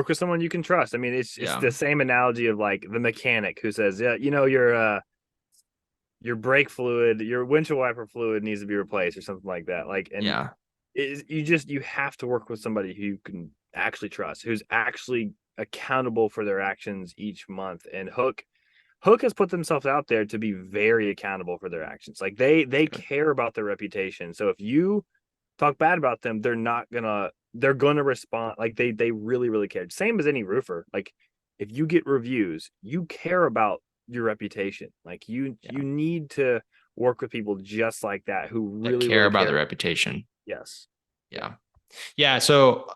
work with someone you can trust. I mean, it's Yeah. the same analogy of like the mechanic who says, yeah, your brake fluid, your windshield wiper fluid needs to be replaced or something like that. Like, and Yeah. you have to work with somebody who you can actually trust, who's actually accountable for their actions each month. And Hook has put themselves out there to be very accountable for their actions. Like they Good. care about their reputation. So if you talk bad about them, they're gonna respond. Like they really, really care. Same as any roofer. Like if you get reviews, you care about your reputation. Like you Yeah. need to work with people just like that who That really, care really about care the about. reputation. Yes. Yeah. Yeah. Yeah. So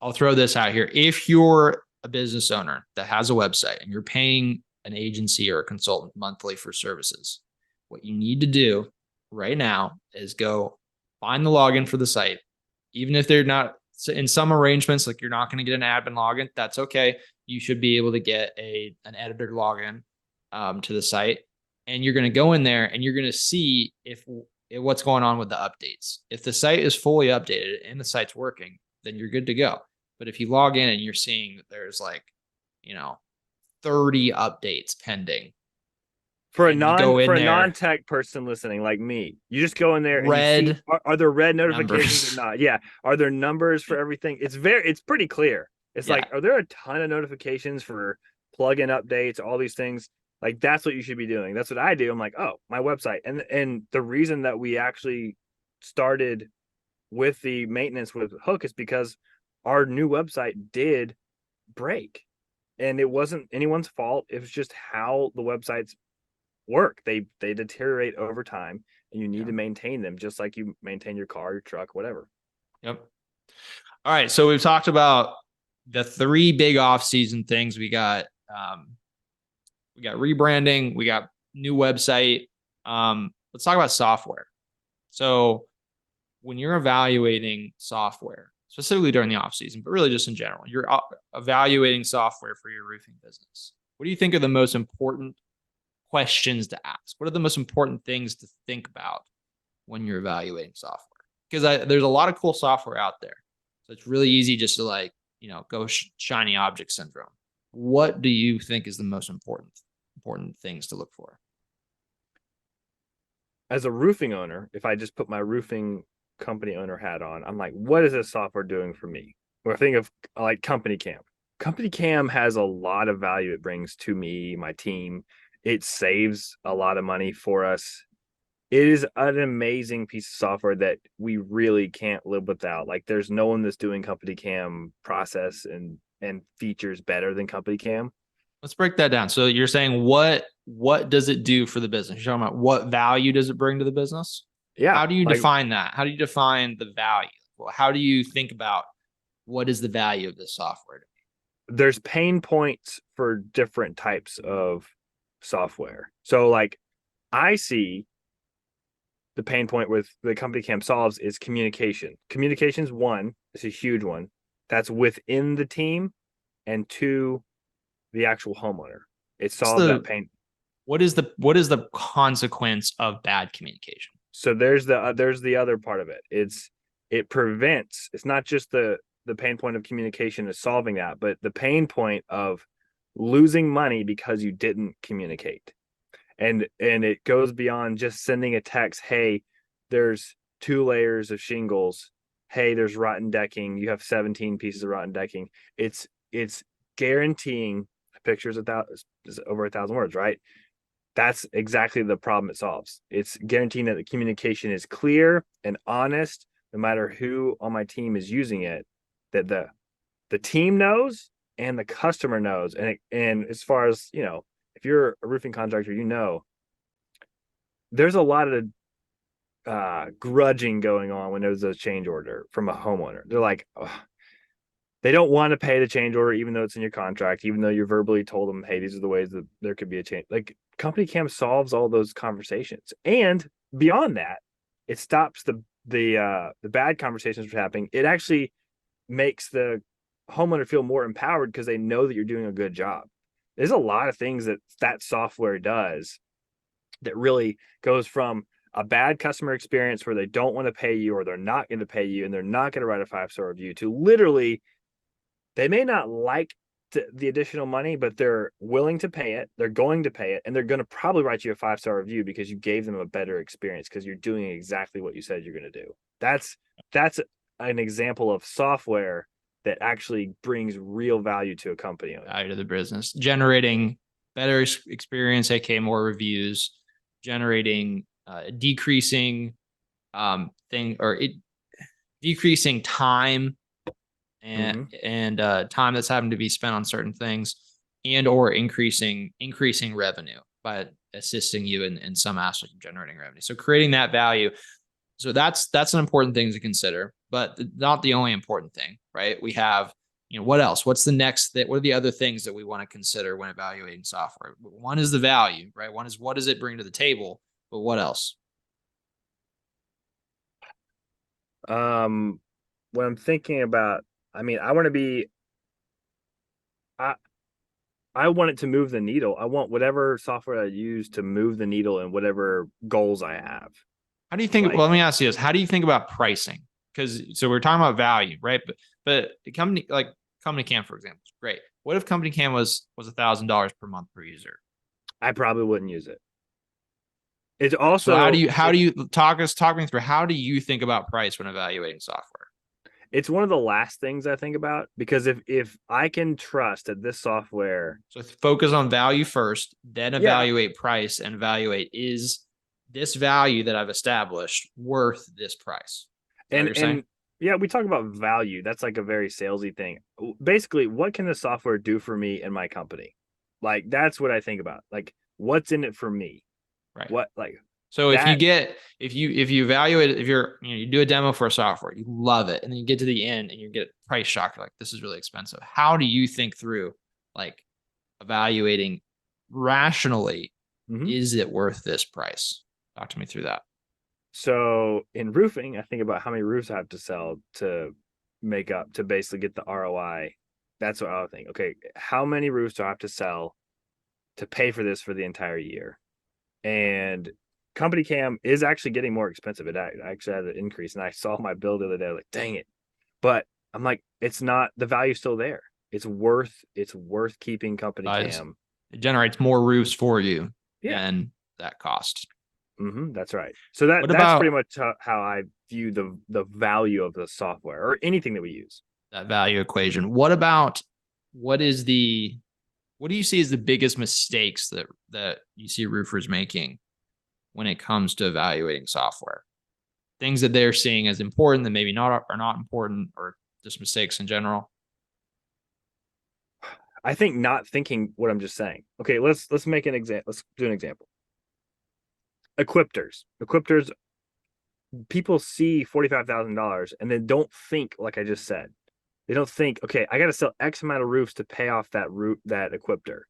I'll throw this out here. If you're a business owner that has a website and you're paying an agency or a consultant monthly for services, what you need to do right now is go find the login for the site. Even if they're not in some arrangements, like you're not going to get an admin login, that's okay. You should be able to get an editor login to the site, and you're going to go in there and you're going to see if what's going on with the updates. If the site is fully updated and the site's working, then you're good to go. But if you log in and you're seeing that there's like, you know, 30 updates pending, and you go in For a there, non-tech person listening like me, you just go in there and you see, red are there red notifications or numbers. not? Yeah. Are there numbers for everything? It's pretty clear. It's Yeah. like, are there a ton of notifications for plugin updates, all these things? Like that's what you should be doing. That's what I do. I'm like, oh, my website. And the reason that we actually started with the maintenance with Hook is because our new website did break. And it wasn't anyone's fault. It was just how the websites work. They deteriorate over time, and you need Yeah. to maintain them just like you maintain your car, your truck, whatever. Yep. All right. So we've talked about the three big off-season things. We got rebranding, we got new website. Let's talk about software. So when you're evaluating software, specifically during the off season, but really just in general, you're evaluating software for your roofing business. What do you think are the most important questions to ask? What are the most important things to think about when you're evaluating software? Because there's a lot of cool software out there. So it's really easy just to like, go shiny object syndrome. What do you think is the most important things to look for? As a roofing owner, if I just put my roofing company owner hat on, I'm like, what is this software doing for me? Or I think of like Company Cam. Company Cam has a lot of value it brings to me, my team. It saves a lot of money for us. It is an amazing piece of software that we really can't live without. Like there's no one that's doing Company Cam process and features better than Company Cam. Let's break that down. So you're saying what does it do for the business? You're talking about what value does it bring to the business? Yeah, How do you like define that? How do you define the value? Well, how do you think about what is the value of this software? there's pain points for different types of software. So like I see the pain point with the Company Cam solves is communication. Communication's one, it's a huge one. That's within the team, and two, the actual homeowner. It What's solves that the pain. what is the consequence of bad communication? So there's the other part of it. It prevents. It's not just the pain point of communication is solving that, but the pain point of losing money because you didn't communicate. And it goes beyond just sending a text, hey, there's 2 layers of shingles. Hey, there's rotten decking. You have 17 pieces of rotten decking. It's guaranteeing pictures over 1,000 words, right? That's exactly the problem it solves. It's guaranteeing that the communication is clear and honest, no matter who on my team is using it, that the team knows and the customer knows. And as far as, if you're a roofing contractor, there's a lot of grudging going on when there's a change order from a homeowner. They're like, oh, they don't want to pay the change order, even though it's in your contract, even though you verbally told them, hey, these are the ways that there could be a change. Like Company Cam solves all those conversations. And beyond that, it stops the bad conversations from happening. It actually makes the homeowner feel more empowered because they know that you're doing a good job. There's a lot of things that software does that really goes from a bad customer experience where they don't want to pay you or they're not going to pay you and they're not going to write a 5-star review to literally They may not like the additional money, but they're willing to pay it. They're going to pay it, and they're going to probably write you a 5-star review because you gave them a better experience because you're doing exactly what you said you're going to do. That's an example of software that actually brings real value to a company. Value to the business, generating better experience, aka more reviews, generating decreasing decreasing time and time that's having to be spent on certain things, and or increasing revenue by assisting you in some aspect of generating revenue. So creating that value. So that's an important thing to consider, but not the only important thing, right? We have, what else? What's the next that? What are the other things that we want to consider when evaluating software? One is the value, right? One is what does it bring to the table, but what else? When I'm thinking about, I mean, I want to be, I want it to move the needle. I want whatever software I use to move the needle and whatever goals I have. How do you think? Like, Well, let me ask you this: how do you think about pricing? Because so we're talking about value, right? But the company like Company Cam, for example, is great. What if Company Cam was $1,000 per month per user? I probably wouldn't use it. It's also So how do you talk me through how do you think about price when evaluating software? it's one of the last things I think about because if I can trust that this software, So focus on value first, then yeah, evaluate price and evaluate is this value that I've established worth this price? Is that what you're saying? and yeah, we talk about value. That's like a very salesy thing. Basically, what can the software do for me and my company? Like that's what I think about. Like what's in it for me? Right. What like So if that you evaluate it, if you do a demo for a software, you love it, and then you get to the end and you get price shock, you're like, this is really expensive. How do you think through like evaluating rationally, Mhm. is it worth this price? Talk to me through that. So in roofing, I think about how many roofs I have to sell to make up to basically get the ROI. That's what I would think. Okay, how many roofs do I have to sell to pay for this for the entire year? And Company Cam is actually getting more expensive. It actually had an increase, and I saw my bill the other day. Like, dang it! But I'm like, it's not the value still there. It's worth keeping Company Cam. It generates more roofs for you Yeah, than that cost. that's right. So What that's pretty about much how I view the value of the software or anything that we use. that value equation? What about what is the what do you see as the biggest mistakes that you see roofers making when it comes to evaluating software? Things that they're seeing as important that maybe not are not important, or just mistakes in general. I think not thinking what I'm just saying. Okay, let's make an example. Let's do an example. Equipters. People see $45,000 and then don't think like I just said. They don't think, okay, I got to sell X amount of roofs to pay off that equipter.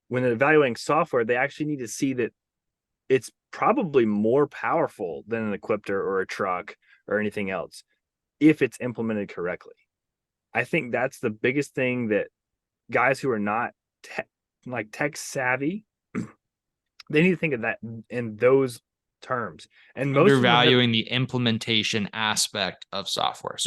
When they're evaluating software, they actually need to see that it's probably more powerful than an equipter or a truck or anything else if it's implemented correctly. I think that's the biggest thing that guys who are not tech savvy, they need to think of that in those terms. And most of them have, Undervaluing the implementation aspect of software. So